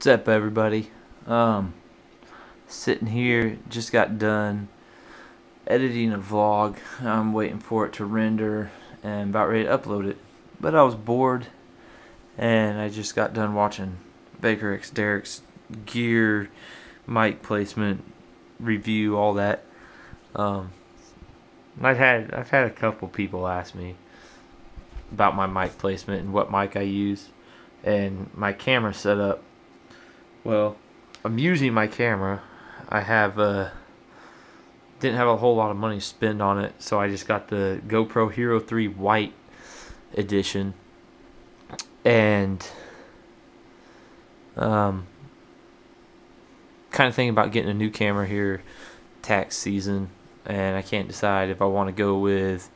What's up, everybody? Sitting here, just got done editing a vlog. I'm waiting for it to render and about ready to upload it. But I was bored, and I just got done watching Baker X Derek's gear, mic placement, review, all that. I've had a couple people ask me about my mic placement and what mic I use, and my camera setup. Well, I'm using my camera. I didn't have a whole lot of money to spend on it, so I just got the GoPro Hero 3 White edition, and kind of thinking about getting a new camera here tax season, and I can't decide if I want to go with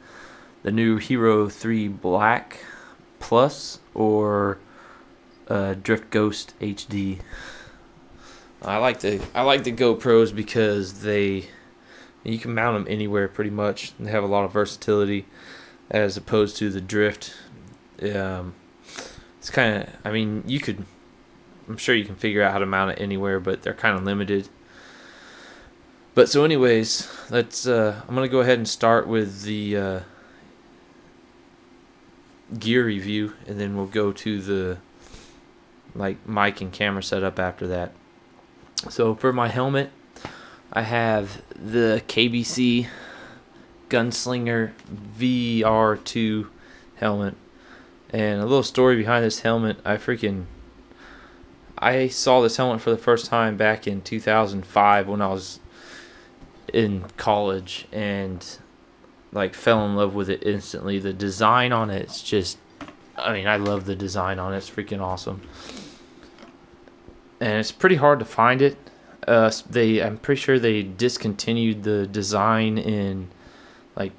the new Hero 3 Black Plus or Drift Ghost HD. I like the GoPros because you can mount them anywhere pretty much. They have a lot of versatility as opposed to the Drift. It's kind of, I'm sure you can figure out how to mount it anywhere, but they're kind of limited. But so anyways, I'm gonna go ahead and start with the gear review, and then we'll go to the mic and camera setup after that. So for my helmet, I have the KBC Gunslinger VR2 helmet. And a little story behind this helmet, I saw this helmet for the first time back in 2005 when I was in college, and fell in love with it instantly. The design on it's just, I love the design on it. It's freaking awesome. And it's pretty hard to find it. I'm pretty sure they discontinued the design in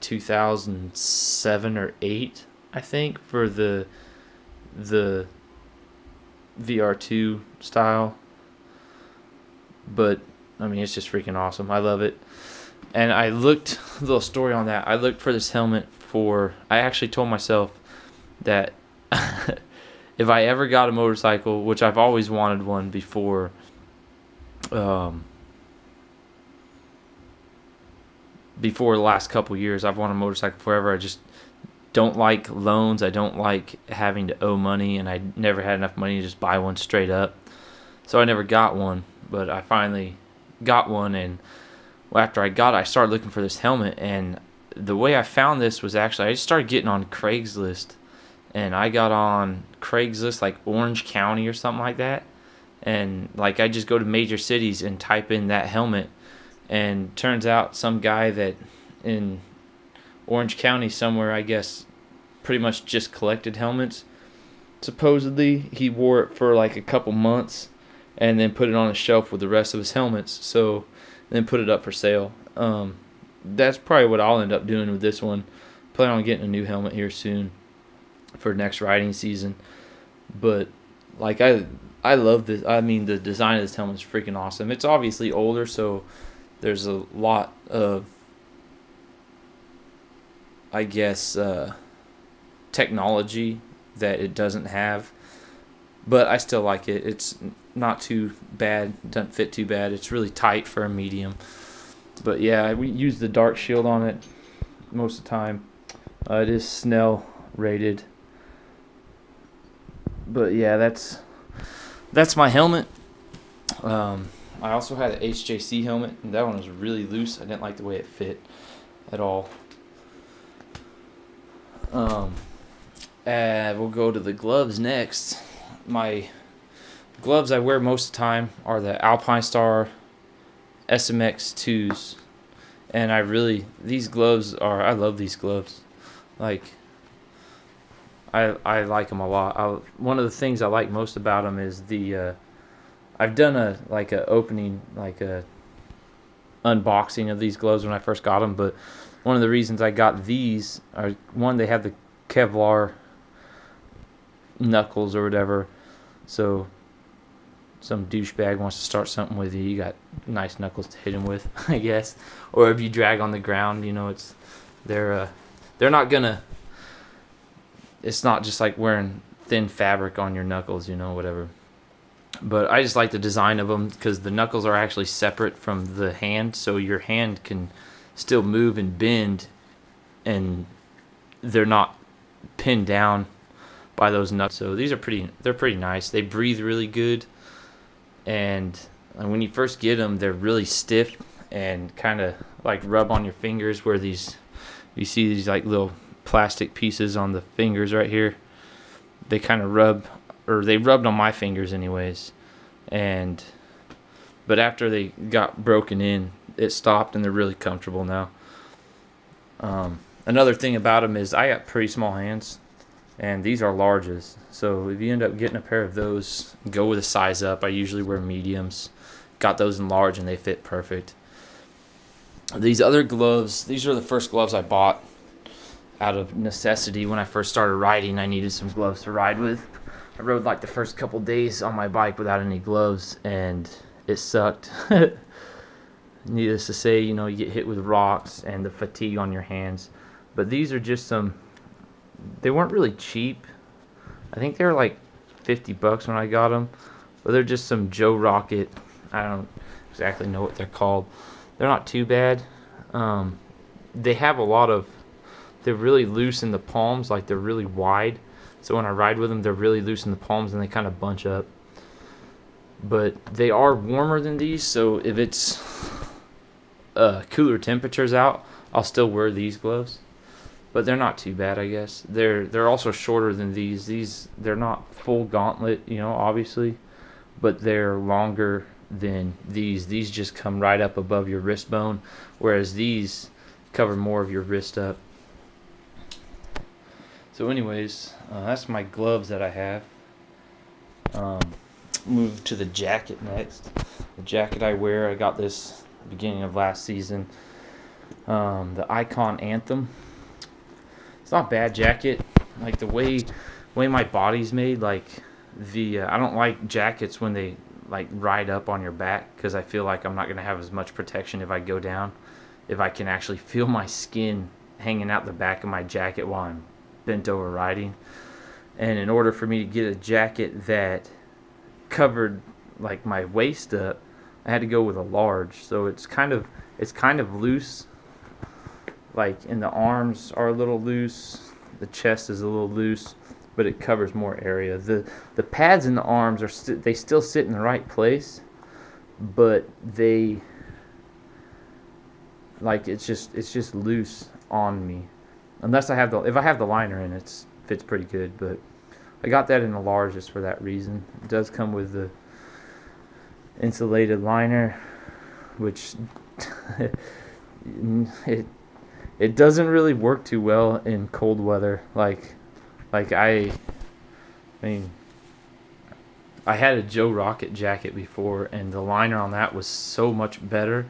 2007 or 8, I think, for the VR2 style. But it's just freaking awesome. I love it. And I looked, a little story on that. I looked for this helmet I actually told myself that if I ever got a motorcycle, which I've always wanted one before, before the last couple years, I've wanted a motorcycle forever. I just don't like loans. I don't like having to owe money, and I never had enough money to just buy one straight up. So I never got one, but I finally got one, and after I got it, I started looking for this helmet, and the way I found this was I just started getting on Craigslist. And I got on Craigslist, Orange County or something like that. And I just go to major cities and type in that helmet. And turns out some guy that in Orange County somewhere, I guess, pretty much just collected helmets. Supposedly, he wore it for a couple months and then put it on a shelf with the rest of his helmets. So then put it up for sale. That's probably what I'll end up doing with this one. Plan on getting a new helmet here soon for next riding season. But I love this. The design of this helmet is freaking awesome. It's obviously older, so there's a lot of technology that it doesn't have, but I still like it. It's not too bad. It doesn't fit too bad. It's really tight for a medium. But yeah, we use the dark shield on it most of the time. It is Snell rated. But yeah, that's my helmet. I also had an HJC helmet, and that one was really loose. I didn't like the way it fit at all. We'll go to the gloves next. My gloves I wear most of the time are the Alpinestar SMX 2s, and I love these gloves. I like them a lot. One of the things I like most about them is I've done a opening, a unboxing of these gloves when I first got them. But one of the reasons I got these are, one, they have the Kevlar knuckles or whatever. So some douchebag wants to start something with you, you got nice knuckles to hit him with, I guess. Or if you drag on the ground, they're not gonna. It's not just like wearing thin fabric on your knuckles, whatever. But I just like the design of them because the knuckles are actually separate from the hand, so your hand can still move and bend, and they're not pinned down by those nuts. So these are they're pretty nice. They breathe really good, and when you first get them, they're really stiff and kind of like rub on your fingers where you see these like little plastic pieces on the fingers right here. They kind of they rubbed on my fingers anyways, but after they got broken in, it stopped and they're really comfortable now. Another thing about them is I got pretty small hands, and these are larges. So if you end up getting a pair of those, go with a size up. I usually wear mediums. Got those in large and they fit perfect. These other gloves, these are the first gloves I bought out of necessity. When I first started riding, I needed some gloves to ride with. I rode like the first couple days on my bike without any gloves, and it sucked. Needless to say, you know, you get hit with rocks and the fatigue on your hands. But these are just they weren't really cheap. I think they were like $50 when I got them. But they're just some Joe Rocket. I don't exactly know what they're called. They're not too bad. They have they're really loose in the palms, like they're really wide. So when I ride with them, they're really loose in the palms and they kind of bunch up. But they are warmer than these, so if it's cooler temperatures out, I'll still wear these gloves. But they're not too bad, I guess. They're also shorter than these. They're not full gauntlet, you know, obviously, but they're longer than these. These just come right up above your wrist bone, whereas these cover more of your wrist up. So anyways, that's my gloves that I have. Move to the jacket next. The jacket I wear, I got this beginning of last season. The Icon Anthem. It's not a bad jacket. Like the way my body's made, like I don't like jackets when they like ride up on your back, because I feel like I'm not gonna have as much protection if I go down. If I can actually feel my skin hanging out the back of my jacket while I'm bent over riding. And in order for me to get a jacket that covered like my waist up, I had to go with a large. So it's kind of loose. Like, and the arms are a little loose, the chest is a little loose, but it covers more area. The pads in the arms they still sit in the right place, but they like it's just loose on me. Unless if I have the liner in, it fits pretty good. But I got that in a large just for that reason. It does come with the insulated liner, which it doesn't really work too well in cold weather. I mean, I had a Joe Rocket jacket before, and the liner on that was so much better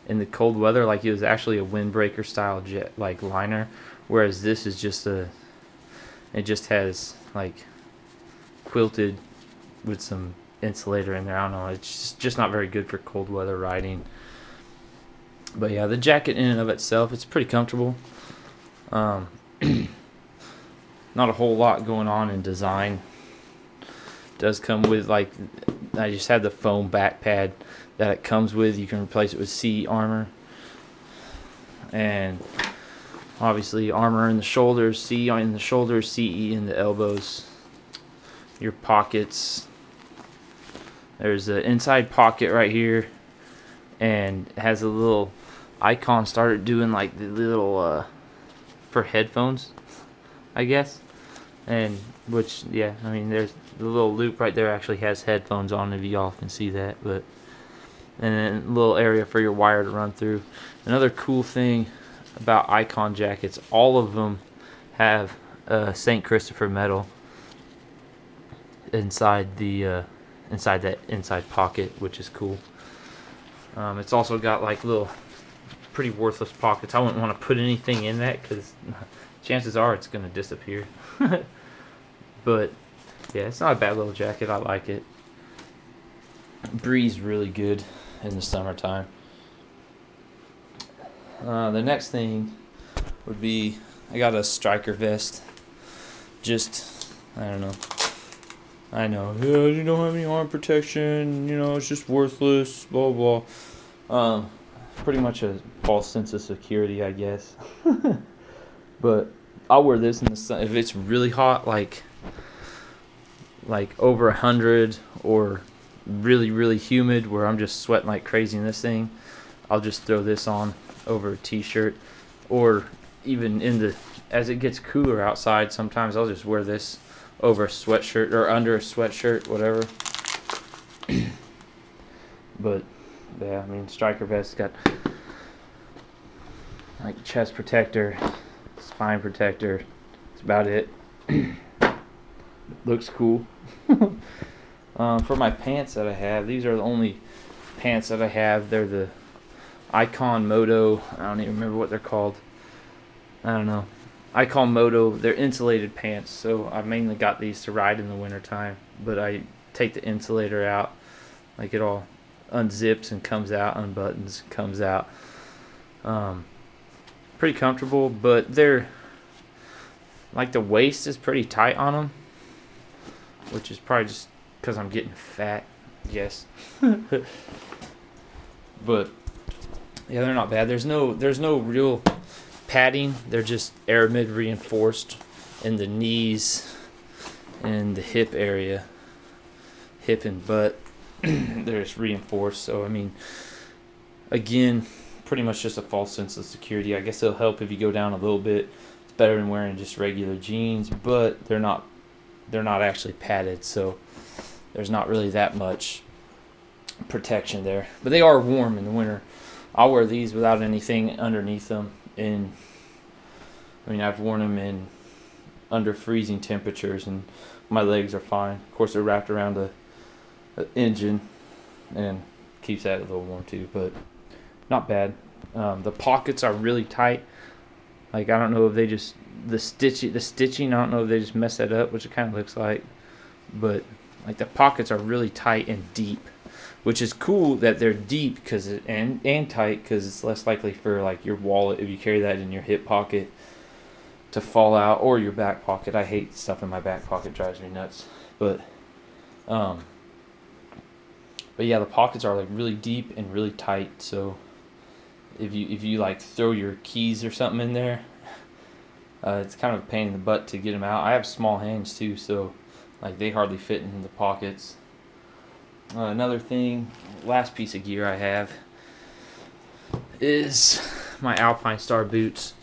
in the cold weather. Like, it was actually a windbreaker style liner, whereas this is it just has like quilted with some insulator in there. I don't know, it's just not very good for cold weather riding. But yeah, the jacket in and of itself, it's pretty comfortable. Not a whole lot going on in design. It does come with, like, I just had the foam back pad that it comes with. You can replace it with CE armor. And obviously armor in the shoulders, CE in the shoulders, CE in the elbows. Your pockets. There's an inside pocket right here, and it has a little Icon started doing like the little for headphones, I guess. And which, yeah, I mean, there's the little loop right there actually has headphones on, if y'all can see that. But and then a little area for your wire to run through. Another cool thing about Icon jackets, all of them have St. Christopher medal inside the inside that inside pocket, which is cool. It's also got like little pretty worthless pockets. I wouldn't want to put anything in that because chances are it's going to disappear. But yeah, it's not a bad little jacket. I like it. Breathes really good in the summertime. The next thing would be, I got a striker vest. Just, I don't know, I know. Yeah, you don't have any arm protection. You know, it's just worthless. Blah blah. Pretty much a false sense of security, I guess. But I'll wear this in the sun if it's really hot, like over 100, or really really humid where I'm just sweating like crazy in this thing. I'll just throw this on over a t-shirt, or even in the as it gets cooler outside, sometimes I'll just wear this over a sweatshirt or under a sweatshirt, whatever. But yeah, I mean, striker vest got like chest protector, spine protector. That's about it. Looks cool. For my pants that I have, these are the only pants that I have. They're the Icon Moto. I don't even remember what they're called. I don't know. Icon Moto. They're insulated pants, so I mainly got these to ride in the wintertime. But I take the insulator out, like it all unzips and comes out, unbuttons, comes out. Pretty comfortable, but they're like the waist is pretty tight on them, which is probably just because I'm getting fat, yes. But yeah, they're not bad. There's no real padding. They're just aramid reinforced in the knees and the hip area, hip and butt. They're just reinforced. So I mean, again, pretty much just a false sense of security. I guess it'll help if you go down a little bit. It's better than wearing just regular jeans, but they're not actually padded, so there's not really that much protection there. But they are warm in the winter. I'll wear these without anything underneath them. And I mean, I've worn them in under freezing temperatures, and my legs are fine. Of course, they're wrapped around the engine and keeps that a little warm too, but not bad. The pockets are really tight. Like, I don't know if they just the stitching, I don't know if they just messed that up, which it kind of looks like, but like the pockets are really tight and deep, which is cool that they're deep and tight, because it's less likely for like your wallet, if you carry that in your hip pocket, to fall out, or your back pocket. I hate stuff in my back pocket, drives me nuts. But yeah, the pockets are like really deep and really tight, so if you like throw your keys or something in there, it's kind of a pain in the butt to get them out. I have small hands too, so like they hardly fit in the pockets. Another thing, last piece of gear I have is my Alpinestar boots.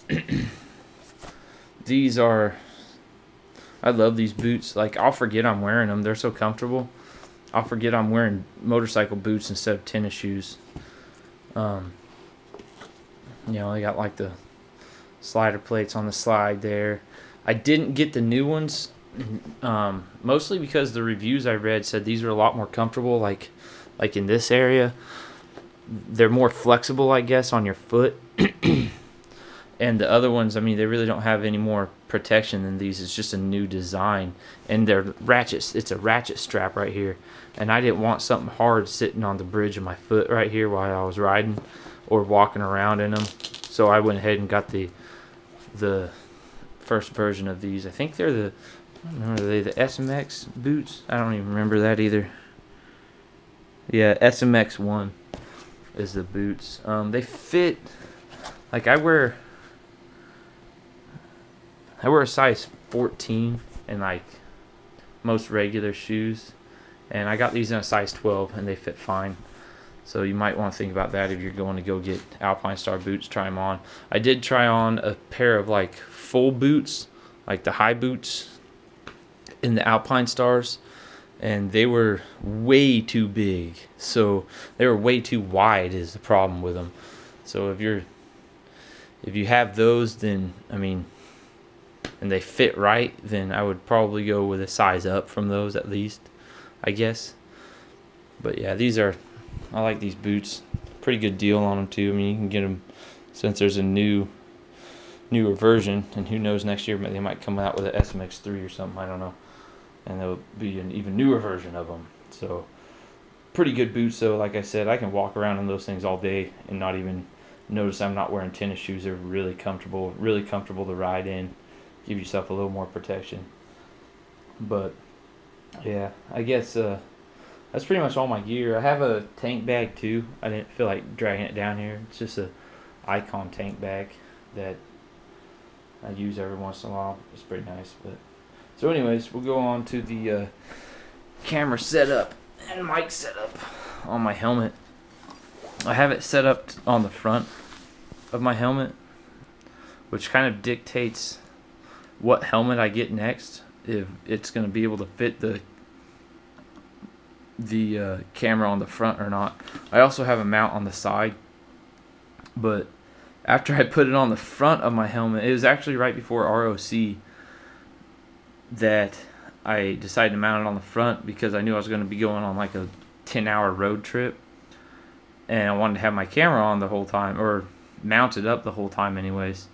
I love these boots. Like, I'll forget I'm wearing them. They're so comfortable. I'll forget I'm wearing motorcycle boots instead of tennis shoes. You know, they got like the slider plates on the slide there. I didn't get the new ones, mostly because the reviews I read said these were a lot more comfortable. Like in this area, they're more flexible, I guess, on your foot. And the other ones, I mean, they really don't have any more protection than these. It's just a new design, and they're ratchets. It's a ratchet strap right here, and I didn't want something hard sitting on the bridge of my foot right here while I was riding or walking around in them. So I went ahead and got the first version of these. I think they're the, I don't remember, are they the SMX boots? I don't even remember that either. Yeah, SMX 1 is the boots. They fit, like I wear a size 14 in like most regular shoes, and I got these in a size 12 and they fit fine. So you might want to think about that if you're going to go get Alpinestar boots, try them on. I did try on a pair of like full boots, like the high boots in the Alpinestars, and they were way too big. So they were way too wide is the problem with them. So if you have those, then I mean, and they fit right, then I would probably go with a size up from those at least, I guess. But yeah, I like these boots. Pretty good deal on them too. I mean, you can get them since there's a newer version, and who knows, next year they might come out with an SMX3 or something, I don't know, and there'll be an even newer version of them. So pretty good boots though. Like I said, I can walk around in those things all day and not even notice I'm not wearing tennis shoes. They're really comfortable to ride in. Give yourself a little more protection. But yeah, I guess that's pretty much all my gear. I have a tank bag too. I didn't feel like dragging it down here. It's just a Icon tank bag that I use every once in a while. It's pretty nice. But so, anyways, we'll go on to the camera setup and mic setup on my helmet. I have it set up on the front of my helmet, which kind of dictates what helmet I get next, if it's going to be able to fit the camera on the front or not. I also have a mount on the side, but after I put it on the front of my helmet, it was actually right before ROC that I decided to mount it on the front, because I knew I was going to be going on like a 10-hour road trip, and I wanted to have my camera on the whole time, or mounted up the whole time anyways.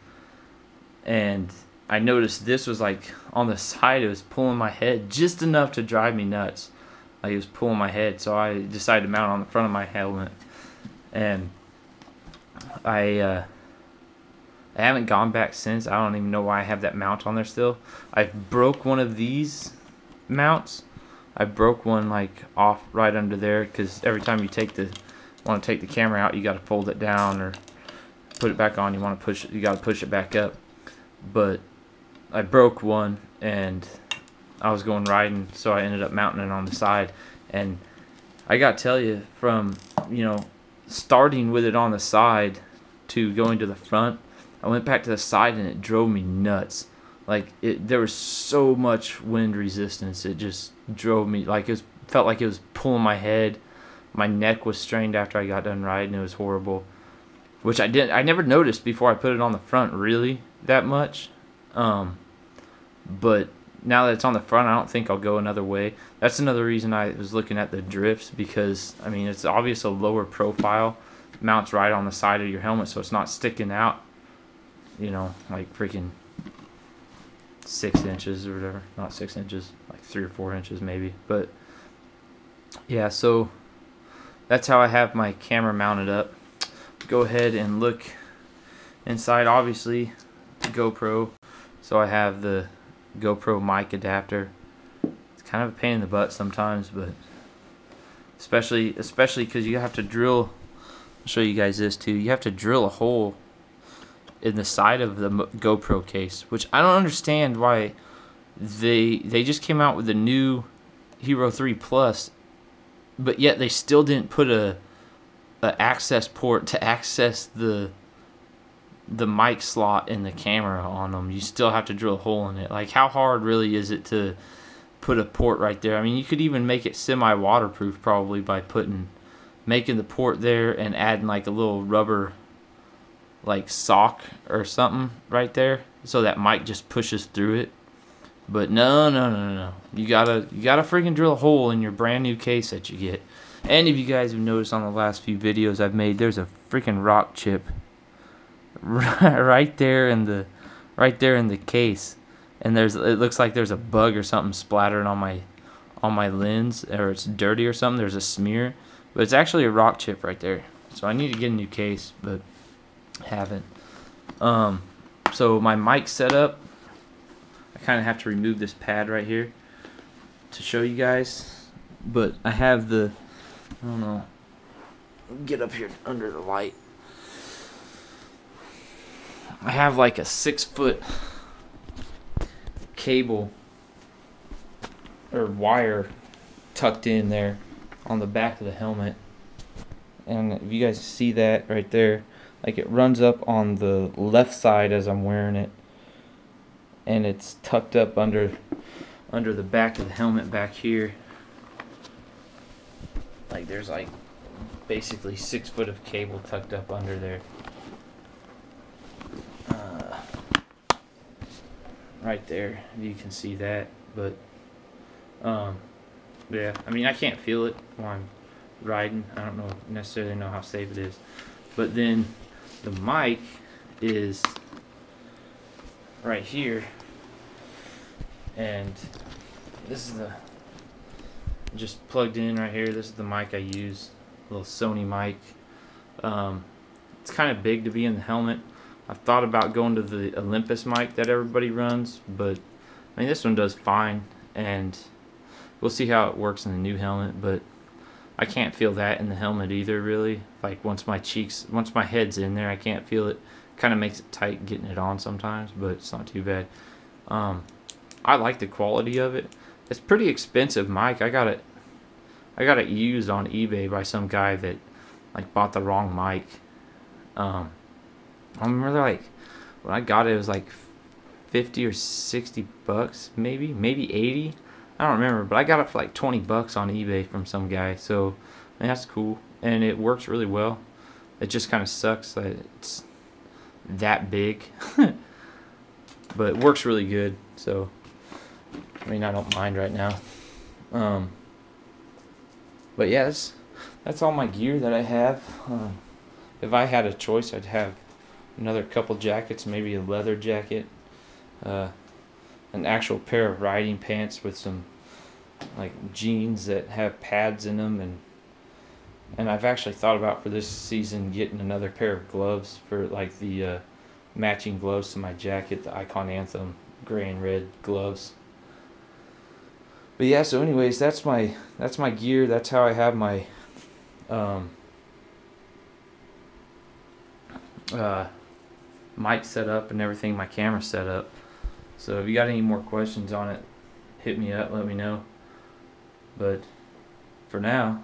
And I noticed this was like on the side, it was pulling my head just enough to drive me nuts. Like, it was pulling my head, so I decided to mount it on the front of my helmet. And I haven't gone back since. I don't even know why I have that mount on there still. I broke one of these mounts. I broke one like off right under there, because every time you want to take the camera out, you got to fold it down or put it back on. You want to push it, you got to push it back up. But I broke one, and I was going riding, so I ended up mounting it on the side. And I got to tell you, from starting with it on the side to going to the front, I went back to the side and it drove me nuts. Like, there was so much wind resistance. It just drove me, like, felt like it was pulling my head. My neck was strained after I got done riding. It was horrible, which I never noticed before I put it on the front really that much. But now that it's on the front, I don't think I'll go another way. That's another reason I was looking at the drifts, because I mean, it's obvious a lower profile, mounts right on the side of your helmet, so it's not sticking out, like freaking 6 inches or whatever. Not 6 inches, like 3 or 4 inches maybe. But yeah, so that's how I have my camera mounted up. Go ahead and look inside. Obviously, GoPro. So I have the GoPro mic adapter. It's kind of a pain in the butt sometimes, but especially because you have to drill. I'll show you guys this too. You have to drill a hole in the side of the GoPro case, which I don't understand why they just came out with the new Hero 3 Plus, but yet they still didn't put a access port to access the mic slot in the camera on them. You still have to drill a hole in it. Like, how hard really is it to put a port right there? I mean, you could even make it semi-waterproof probably by making the port there and adding like a little rubber like sock or something right there, so that mic just pushes through it. But no. You gotta freaking drill a hole in your brand new case that you get. And if you guys have noticed on the last few videos I've made, there's a freaking rock chip right there in the case, and it looks like there's a bug or something splattered on my lens, or it's dirty or something. There's a smear, but it's actually a rock chip right there. So I need to get a new case, but haven't. So my mic setup, I kind of have to remove this pad right here to show you guys, but I have I don't know, get up here under the light. I have like a 6-foot cable or wire tucked in there on the back of the helmet, and if you guys see that right there, like, it runs up on the left side as I'm wearing it, and it's tucked up under the back of the helmet back here. Like, there's like basically 6 foot of cable tucked up under there. Right there, you can see that. But yeah, I mean, I can't feel it while I'm riding. I don't necessarily know how safe it is. But then the mic is right here, and this is just plugged in right here. This is the mic I use, a little Sony mic. It's kind of big to be in the helmet. I've thought about going to the Olympus mic that everybody runs, but I mean, this one does fine, and we'll see how it works in the new helmet, but I can't feel that in the helmet either, really. Like once my head's in there, I can't feel it. Kind of makes it tight getting it on sometimes, but it's not too bad. I like the quality of it. It's pretty expensive mic. I got it used on eBay by some guy that like bought the wrong mic. I remember like when I got it, it was like 50 or 60 bucks, maybe 80. I don't remember, but I got it for like 20 bucks on eBay from some guy. So that's cool, and it works really well. It just kind of sucks that it's that big, but it works really good. So I mean, I don't mind right now. But yeah, that's all my gear that I have. If I had a choice, I'd have another couple jackets, maybe a leather jacket, an actual pair of riding pants with some like jeans that have pads in them, and I've actually thought about for this season getting another pair of gloves for like the matching gloves to my jacket, the Icon Anthem gray and red gloves. But yeah, so anyways, that's my gear. That's how I have my mic set up and everything, my camera set up. So if you got any more questions on it, hit me up, let me know. But for now,